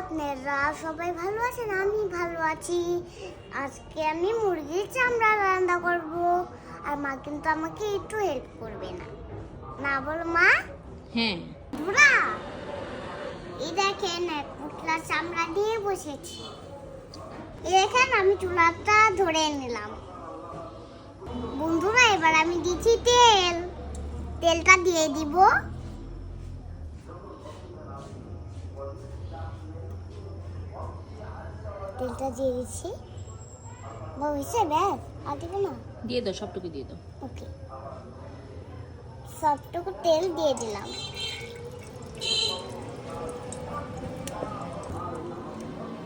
আপনারা সবাই ভালো আছেন? আমি ভালো আছি। আজকে আমি মুরগির চামড়া রান্না করব, আর মা কিন্তু আমাকে একটু হেল্প করবে না, না বলো মা? হ্যাঁ। বুড়া, এই দেখেন এক পুটলা চামড়া দিয়ে বসেছি। এই দেখেন আমি চুলাটা ধরে নিলাম। বন্ধুরা, এবার আমি দিচ্ছি তেলটা দিয়ে দিব। তেলটা দিয়ে দিচ্ছি। হয়েছে ব্যাস, আর দিব না? দিয়ে দাও, সবটুকু দিয়ে দাও। ওকে, সবটুকু তেল দিয়ে দিলাম।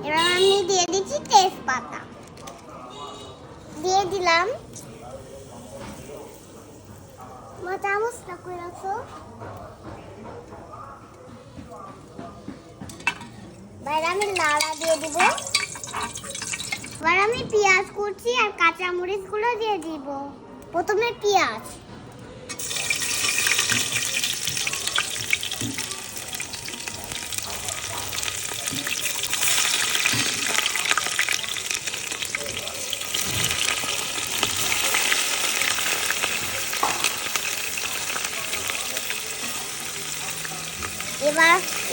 এবার আমি দিয়ে দিচ্ছি তেজপাতা, দিয়ে দিলাম। চামচটা করে রাখো। এবার আমি লাড়া দিয়ে দিব। এবার আমি পেঁয়াজ কুচি আর কাঁচা মরিচ গুলো দিয়ে দিব। প্রথমে পেঁয়াজ,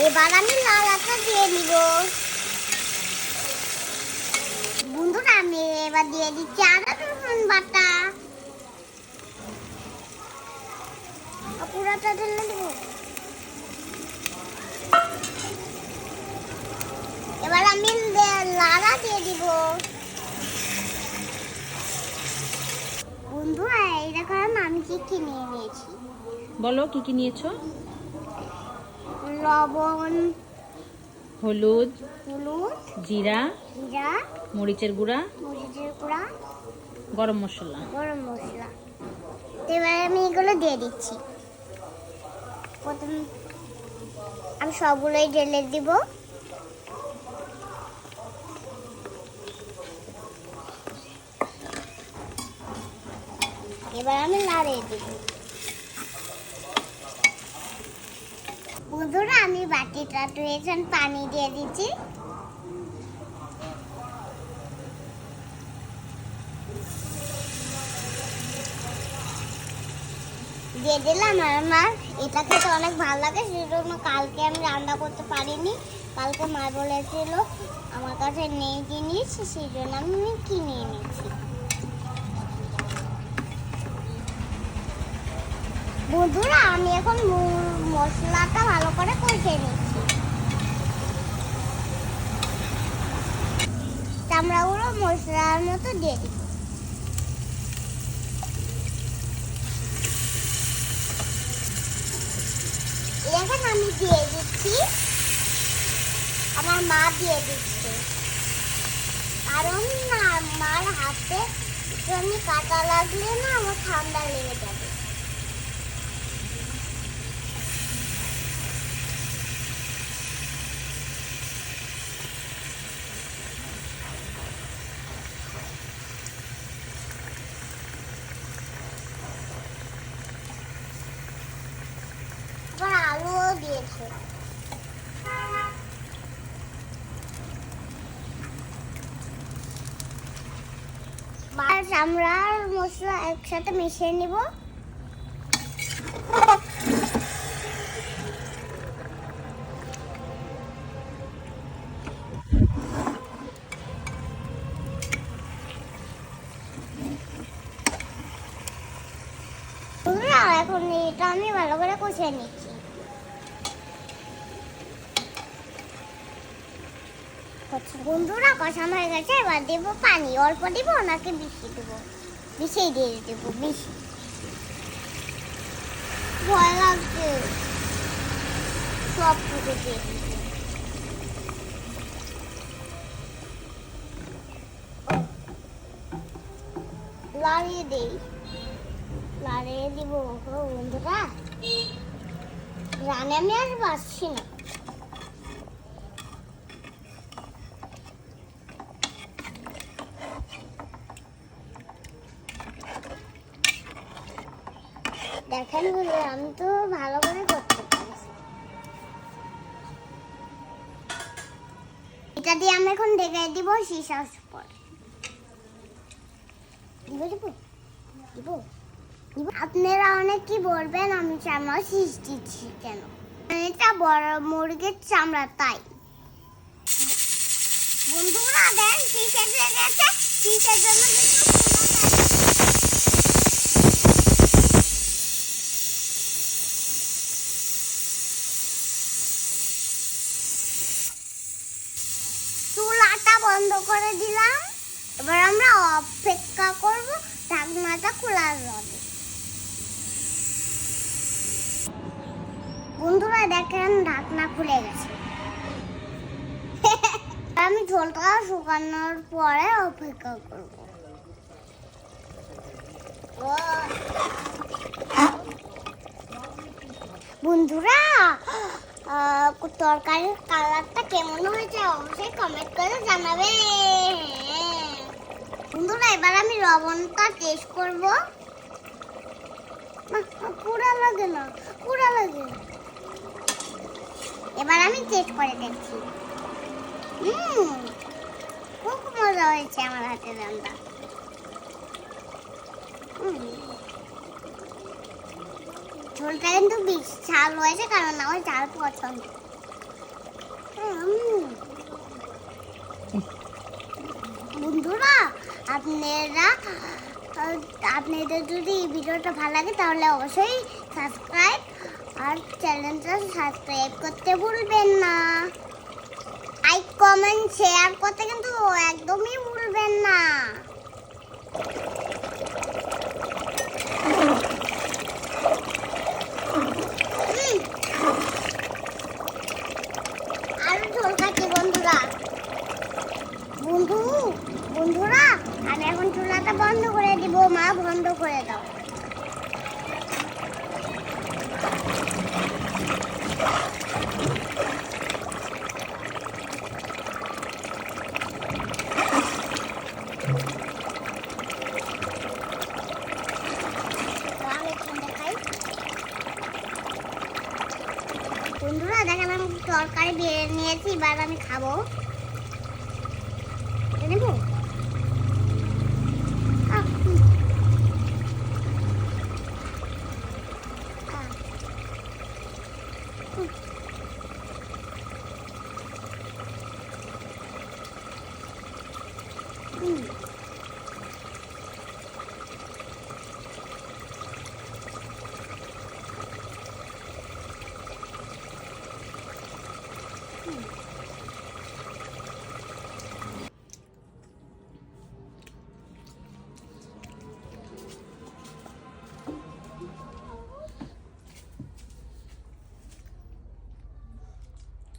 এবার আমি লাড়াটা দিয়ে দিব। বন্ধুরা, আমি এবার দিয়ে দিচ্ছি আদা রসুন বাটা। পুরাটা ঢেলে দেবো। এবার আমি লাড়া দিয়ে দিব। বন্ধুরা, এই দেখো আমি কি নিয়ে নিয়েছি। বলো কি কি নিয়েছো? লবণ, হলুদ, জিরা, মরিচের গুঁড়া, গরম মশলা। এবার আমি এগুলো দিয়ে দিচ্ছি। প্রথম আমি সবগুলোই ঢেলে দিব। এবার আমি নাড়িয়ে দিব। বন্ধুরা, আমি বাটিটা ধুয়েছেন পানি দিয়ে দিচ্ছি। দিয়ে দিলাম। আমার এটা খেতে অনেক ভালো লাগে, সেজন্য কালকে আমি রান্না করতে পারিনি। কালকে মা বলেছিল আমার কাছে নেই জিনিস, সেই জন্য আমি কিনে এনেছি। বন্ধুরা, আমি এখন মশলাটা ভালো করে কষে নিচ্ছি। চামড়াগুলো মশলার মতো দিয়ে দিচ্ছি। এখন আমি দিয়ে দিচ্ছি, আমার মা দিয়ে দিচ্ছে, কারণ মার হাতে একটুখানি কাটা লাগলে না আমার ঠান্ডা লেগে যাবে। আবার আলুও দিয়েছে। মাছ আমরা মশলা একসাথে মিশিয়ে নিব। এখন এটা আমি ভালো করে কষিয়ে নিচ্ছি। বন্ধুরা, কষানো হয়ে গেছে। এবার দেবো পানি। অল্প দিব নাকি বেশি দেবো? বেশি দিয়ে দেবো, বেশি। ভয় লাগছে, সব টুকু দিয়ে লাড়িয়ে দেই, লাড়িয়ে দিব। বন্ধুরা, রানে আমি আর বাসছি না। দেখেন বলে আমি তো ভালো করে করতে পারছি। এটা দিয়ে আমি এখন ঢেকে দিব শিশার পর। দিব দিব দিব দিব। আপনারা অনেক কি বলবেন আমি চামড়া শীষ দিচ্ছি কেন? এটা বড় মুরগির চামড়া তাই। বন্ধুরা দেন শীষ এসে গেছে, শীষের জন্য চুলাটা বন্ধ করে দিলাম। এবার আমরা অপেক্ষা করব ঢাকনাটা খোলা যাবে। বন্ধুরা দেখেন ঢাকনা খুলে গেছে। আমি ঝোলটা শুকানোর পরে অপেক্ষা করব। বন্ধুরা তরকারির কালারটা কেমন হয়েছে অবশ্যই কমেন্ট করে জানাবে। বন্ধুরা এবার আমি লবণটা টেস্ট করব। পুরা লাগে না, পুরা লাগে। এবার আমি টেস্ট করে দেখছি। খুব মজা হয়েছে আমার হাতের রান্না। ঝোলটা কিন্তু বেশ ঝাল হয়েছে কারণ আমার ঝাল পছন্দ। বন্ধুরা আপনাদের যদি এই ভিডিওটা ভালো লাগে তাহলে অবশ্যই সাবস্ক্রাইব আর চ্যানেলটা সাবস্ক্রাইব করতে ভুলবেন না। লাইক কমেন্ট শেয়ার করতে কিন্তু একদমই ভুলবেন না। আর ঝোল খাচ্ছি বন্ধুরা। বন্ধুরা আমি এখন চুলাটা বন্ধ করে দিব। মা বন্ধ করে দাও। বন্ধুরা দেখেন আমি তরকারি বেড়ে নিয়েছি, এবার আমি খাবো। নেবো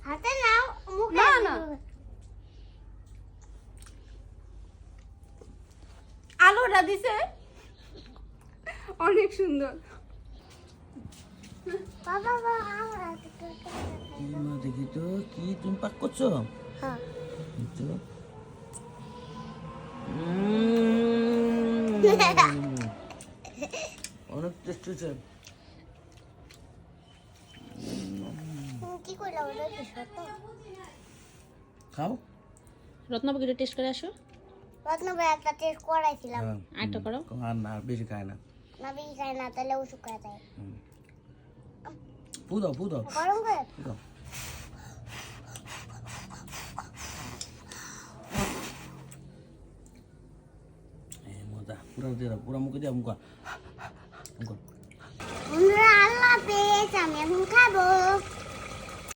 হাতে নাও, মুখে না, না। আলোটা দিছে অনেক সুন্দর। বাবা আমার হাতে দেখি তো কি তুমি পাক করছো? হ্যাঁ এই তো। অনেক টেস্ট হয়েছে। কি করলাম ওটা কি সত্য? খাও। রত্নাবাবুকে একটু টেস্ট করে আসো। রত্নভাই একটা টেস্ট করাইছিলাম। হ্যাঁ, আরেকটা করো। আর না বেশি খায় না। না বেশি খাই না তাহলে ও শুকায় যায়। ফু দাও গরম করে ফু দাও। মজা পুরা দিয়ে দাও, পুরা মুখে দিয়ে মুখ বন্ধুরা আল্লাহ পেয়েছে আমি এখন খাবো।